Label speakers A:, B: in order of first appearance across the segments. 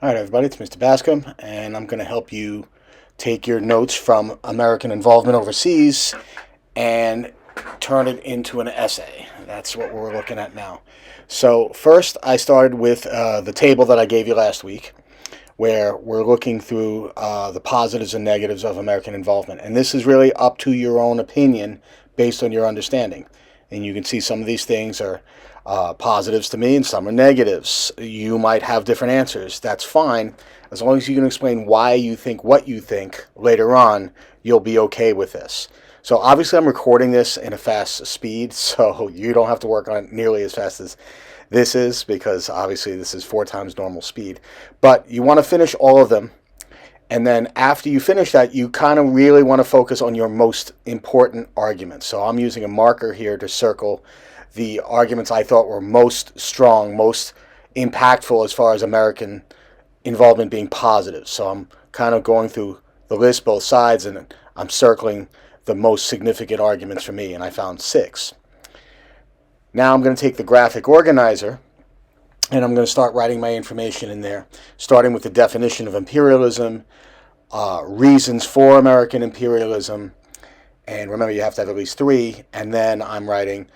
A: All right, everybody, it's Mr. Bascom, and I'm going to help you take your notes from American involvement overseas and turn it into an essay. That's what we're looking at now. So, first, I started with the table that I gave you last week, where we're looking through the positives and negatives of American involvement. And this is really up to your own opinion based on your understanding. And you can see some of these things are positives to me and some are negatives. You might have different answers. That's fine. As long as you can explain why you think what you think later on, you'll be okay with this. So obviously I'm recording this in a fast speed, so you don't have to work on it nearly as fast as this is, because obviously this is 4 times normal speed. But you want to finish all of them, and then after you finish that, you kind of really want to focus on your most important arguments. So I'm using a marker here to circle the arguments I thought were most strong, most impactful as far as American involvement being positive. So I'm kind of going through the list, both sides, and I'm circling the most significant arguments for me, and I found 6. Now I'm going to take the graphic organizer and I'm going to start writing my information in there, starting with the definition of imperialism, reasons for American imperialism, and remember you have to have at least 3, and then I'm writing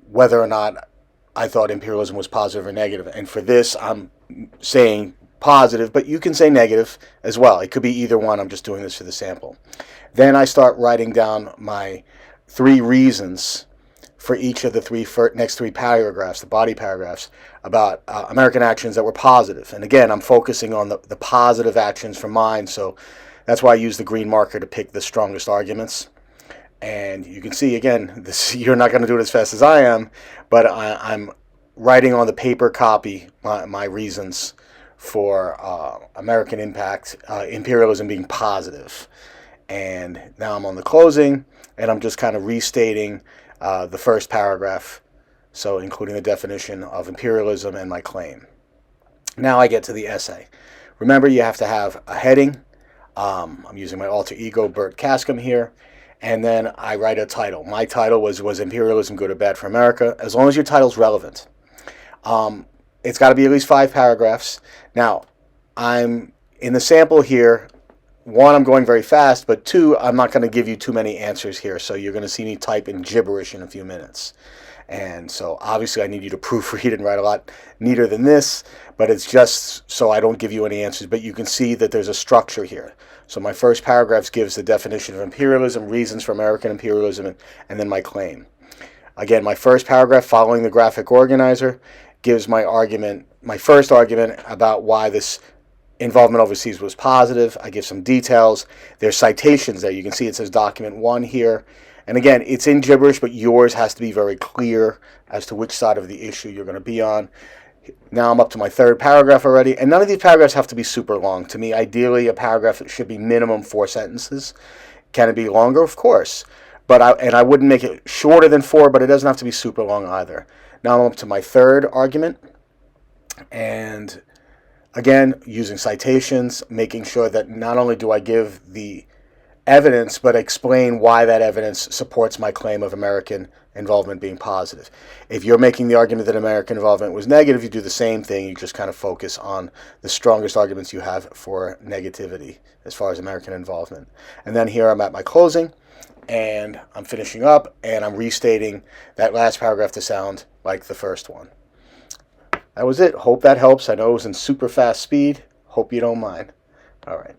A: whether or not I thought imperialism was positive or negative. And for this, I'm saying positive, but you can say negative as well. It could be either one. I'm just doing this for the sample. Then I start writing down my 3 reasons for each of the next 3 paragraphs, the body paragraphs, about American actions that were positive. And again, I'm focusing on the positive actions for mine, so that's why I use the green marker to pick the strongest arguments. And you can see, again, this, you're not going to do it as fast as I am, but I'm writing on the paper copy my reasons for American imperialism being positive. And now I'm on the closing, and I'm just kind of restating the first paragraph, so including the definition of imperialism and my claim. Now I get to the essay. Remember, you have to have a heading. I'm using my alter ego, Bert Cascom, here. And then I write a title. My title was Imperialism Good or Bad for America? As long as your title's relevant. It's got to be at least 5 paragraphs. Now, I'm in the sample here. 1, I'm going very fast, but 2, I'm not going to give you too many answers here, so you're going to see me type in gibberish in a few minutes. And so obviously I need you to proofread and write a lot neater than this, but it's just so I don't give you any answers. But you can see that there's a structure here. So my first paragraph gives the definition of imperialism, reasons for American imperialism, and then my claim. Again, my first paragraph, following the graphic organizer, gives my argument, my first argument about why this involvement overseas was positive. I give some details. There's citations there. You can see it says document 1 here. And again, it's in gibberish, but yours has to be very clear as to which side of the issue you're going to be on. Now I'm up to my 3rd paragraph already. And none of these paragraphs have to be super long. To me, ideally, a paragraph should be minimum 4 sentences. Can it be longer? Of course. But I wouldn't make it shorter than 4, but it doesn't have to be super long either. Now I'm up to my 3rd argument. And again, using citations, making sure that not only do I give the evidence, but explain why that evidence supports my claim of American involvement being positive. If you're making the argument that American involvement was negative, you do the same thing. You just kind of focus on the strongest arguments you have for negativity as far as American involvement. And then here I'm at my closing, and I'm finishing up, and I'm restating that last paragraph to sound like the first one. That was it. Hope that helps. I know it was in super fast speed. Hope you don't mind. All right.